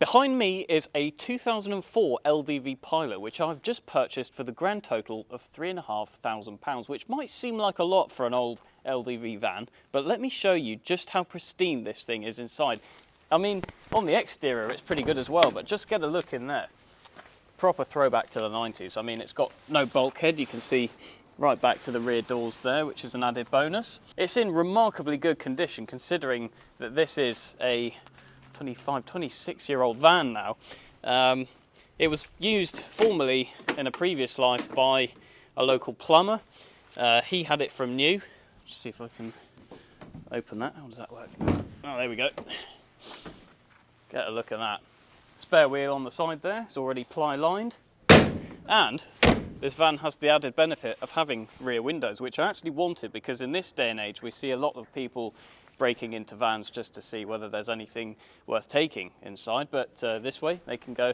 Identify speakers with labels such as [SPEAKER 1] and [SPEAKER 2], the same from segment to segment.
[SPEAKER 1] Behind me is a 2004 LDV Pilot, which I've just purchased for the grand total of £3,500, which might seem like a lot for an old LDV van, but let me show you just how pristine this thing is inside. I mean, on the exterior it's pretty good as well, but just get a look in there. Proper throwback to the 90s. I mean, it's got no bulkhead, you can see right back to the rear doors there, which is an added bonus. It's in remarkably good condition considering that this is a 26-year-old van now. It was used formerly in a previous life by a local plumber. He had it from new. Let's see if I can open that. How does that work? Oh, there we go. Get a look at that. Spare wheel on the side there. It's already ply lined. And this van has the added benefit of having rear windows, which I actually wanted because in this day and age we see a lot of people breaking into vans just to see whether there's anything worth taking inside, but this way they can go,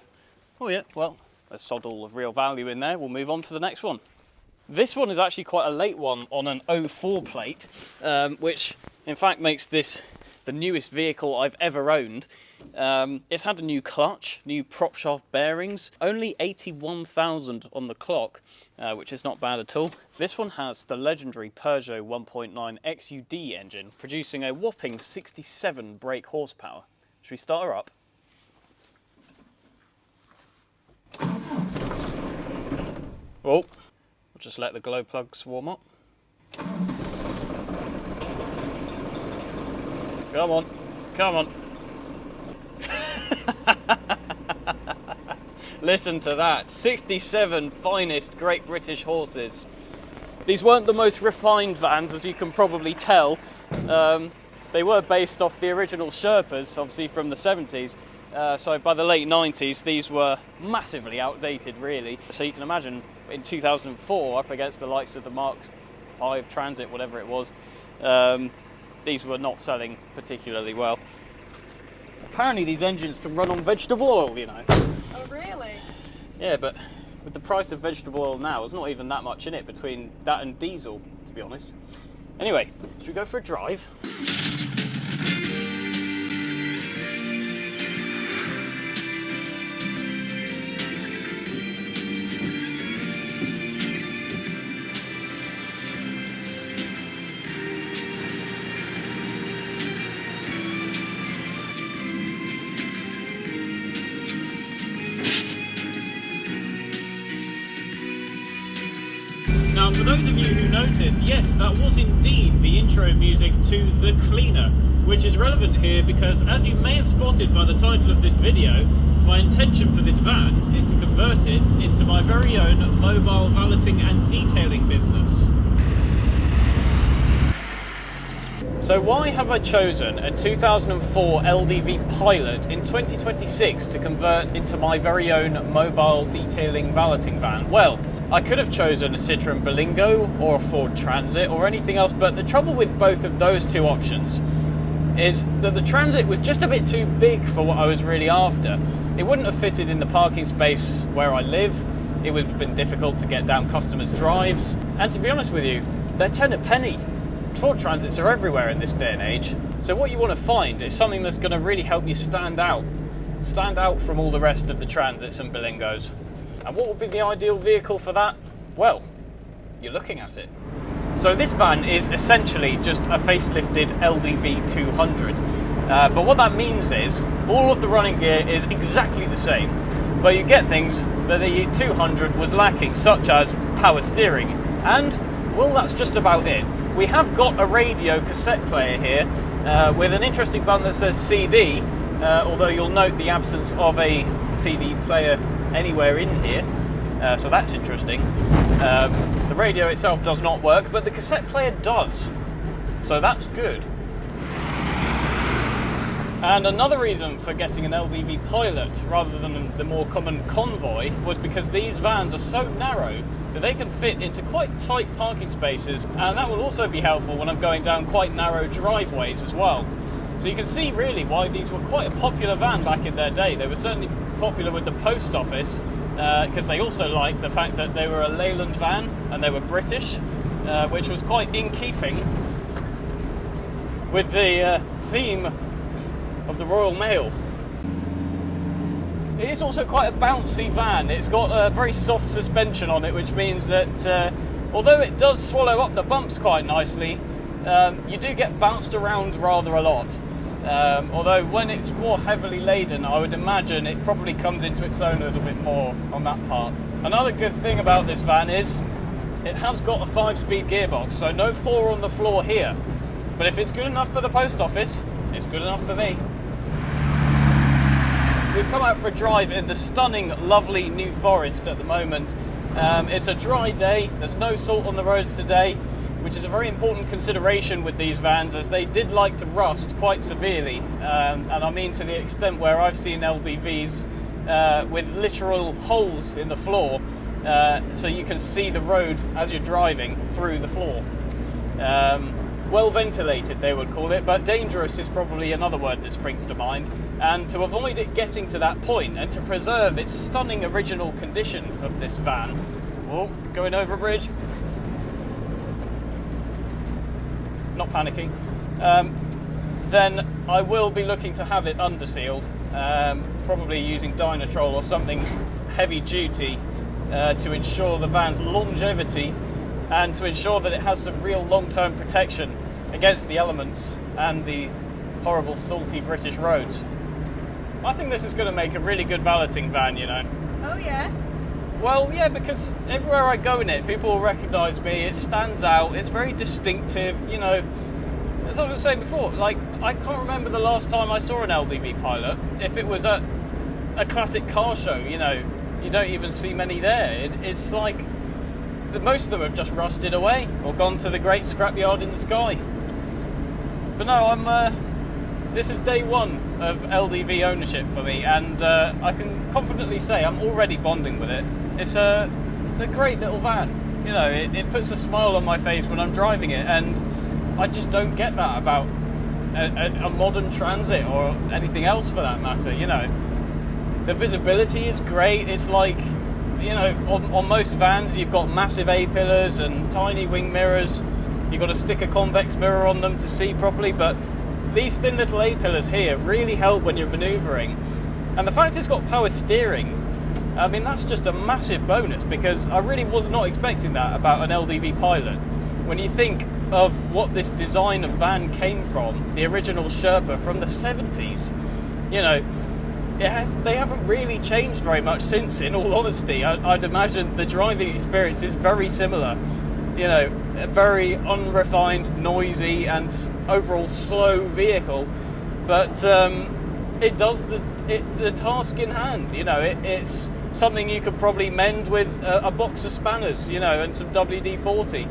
[SPEAKER 1] oh yeah, well, there's sod all of real value in there, we'll move on to the next one. This one is actually quite a late one on an 04 plate, which in fact makes this the newest vehicle I've ever owned. It's had a new clutch, new prop shaft bearings, only 81,000 on the clock, which is not bad at all. This one has the legendary Peugeot 1.9 XUD engine, producing a whopping 67 brake horsepower. Should we start her up? Oh, we'll just let the glow plugs warm up. Come on, come on. Listen to that, 67 finest Great British horses. These weren't the most refined vans, as you can probably tell. They were based off the original Sherpas, obviously from the 70s. So by the late 90s, these were massively outdated, really. So you can imagine in 2004, up against the likes of the Mark V Transit, whatever it was, these were not selling particularly well. Apparently these engines can run on vegetable oil, you know.
[SPEAKER 2] Oh, really?
[SPEAKER 1] Yeah, but with the price of vegetable oil now, there's not even that much in it between that and diesel, to be honest. Anyway, should we go for a drive? Now, for those of you who noticed, yes, that was indeed the intro music to The Cleaner, which is relevant here because, as you may have spotted by the title of this video, my intention for this van is to convert it into my very own mobile valeting and detailing business. So why have I chosen a 2004 LDV Pilot in 2026 to convert into my very own mobile detailing valeting van? Well, I could have chosen a Citroen Berlingo or a Ford Transit or anything else, but the trouble with both of those two options is that the Transit was just a bit too big for what I was really after. It wouldn't have fitted in the parking space where I live, it would have been difficult to get down customers' drives, and to be honest with you, they're 10 a penny. Ford Transits are everywhere in this day and age, so what you want to find is something that's going to really help you stand out from all the rest of the Transits and Berlingos. And what would be the ideal vehicle for that? Well, you're looking at it. So this van is essentially just a facelifted LDV 200. But what that means is all of the running gear is exactly the same, but you get things that the 200 was lacking, such as power steering. And, well, that's just about it. We have got a radio cassette player here with an interesting button that says CD, although you'll note the absence of a CD player anywhere in here, so that's interesting. The radio itself does not work, but the cassette player does, so that's good. And another reason for getting an LDV Pilot rather than the more common Convoy was because these vans are so narrow that they can fit into quite tight parking spaces, and that will also be helpful when I'm going down quite narrow driveways as well. So you can see really why these were quite a popular van back in their day. They were certainly popular with the post office because they also liked the fact that they were a Leyland van and they were British, which was quite in keeping with the theme of the Royal Mail. It is also quite a bouncy van. It's got a very soft suspension on it, which means that although it does swallow up the bumps quite nicely, you do get bounced around rather a lot. Although when it's more heavily laden, I would imagine it probably comes into its own a little bit more on that part. Another good thing about this van is it has got a 5-speed gearbox, so no 4 on the floor here. But if it's good enough for the post office, it's good enough for me. We've come out for a drive in the stunning, lovely New Forest at the moment. It's a dry day, there's no salt on the roads today, which is a very important consideration with these vans, as they did like to rust quite severely. And I mean to the extent where I've seen LDVs with literal holes in the floor, so you can see the road as you're driving through the floor. Well ventilated, they would call it, but dangerous is probably another word that springs to mind. And to avoid it getting to that point, and to preserve its stunning original condition of this van, oh, going over a bridge, not panicking, then I will be looking to have it undersealed, probably using Dynatrol or something heavy duty to ensure the van's longevity and to ensure that it has some real long-term protection against the elements and the horrible salty British roads. I think this is going to make a really good valeting van, you know.
[SPEAKER 2] Oh yeah?
[SPEAKER 1] Well, yeah, because everywhere I go in it, people will recognise me, it stands out, it's very distinctive, you know. As I was saying before, like, I can't remember the last time I saw an LDV Pilot. If it was at a classic car show, you know, you don't even see many there. It's like most of them have just rusted away or gone to the great scrapyard in the sky. But no, this is day one of LDV ownership for me, and I can confidently say I'm already bonding with it. It's a great little van. You know, it puts a smile on my face when I'm driving it, and I just don't get that about a modern Transit or anything else for that matter, you know. The visibility is great. It's like, you know, on most vans you've got massive A-pillars and tiny wing mirrors. You've got to stick a convex mirror on them to see properly, but these thin little A-pillars here really help when you're manoeuvring. And the fact it's got power steering, I mean, that's just a massive bonus, because I really was not expecting that about an LDV Pilot. When you think of what this design of van came from, the original Sherpa from the 70s, you know, they haven't really changed very much since, in all honesty. I'd imagine the driving experience is very similar. You know, a very unrefined, noisy and overall slow vehicle, but it does the task in hand. You know, it's something you could probably mend with a box of spanners, you know, and some WD-40.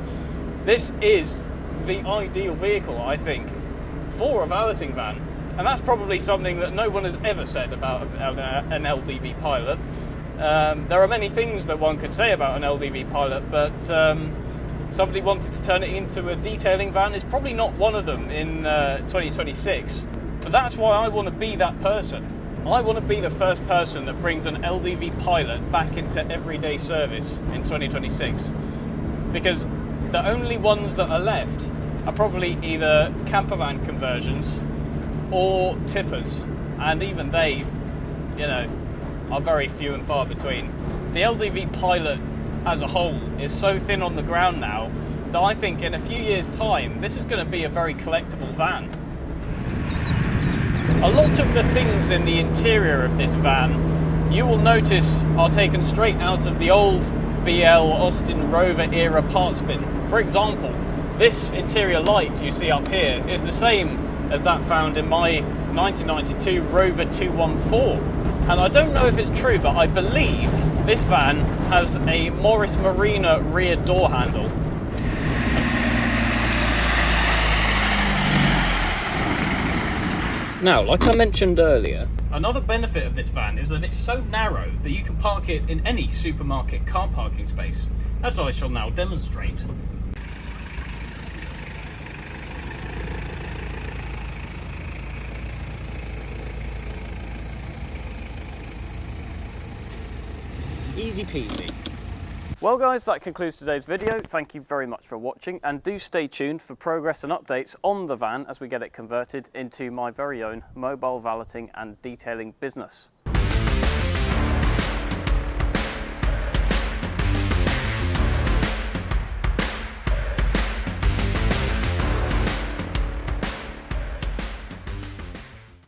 [SPEAKER 1] This is the ideal vehicle, I think, for a valeting van. And that's probably something that no one has ever said about an LDV Pilot. There are many things that one could say about an LDV Pilot, but somebody wanted to turn it into a detailing van is probably not one of them in 2026. But that's why I want to be that person. I want to be the first person that brings an LDV Pilot back into everyday service in 2026. Because the only ones that are left are probably either camper van conversions or tippers, and even they, you know, are very few and far between. The LDV Pilot as a whole is so thin on the ground now that I think in a few years' time this is going to be a very collectible van. A lot of the things in the interior of this van you will notice are taken straight out of the old BL Austin Rover era parts bin. For example, this interior light you see up here is the same as that found in my 1992 Rover 214. And I don't know if it's true, but I believe this van has a Morris Marina rear door handle. Now, like I mentioned earlier, another benefit of this van is that it's so narrow that you can park it in any supermarket car parking space, as I shall now demonstrate. Easy peasy. Well guys, that concludes today's video. Thank you very much for watching, and do stay tuned for progress and updates on the van as we get it converted into my very own mobile valeting and detailing business.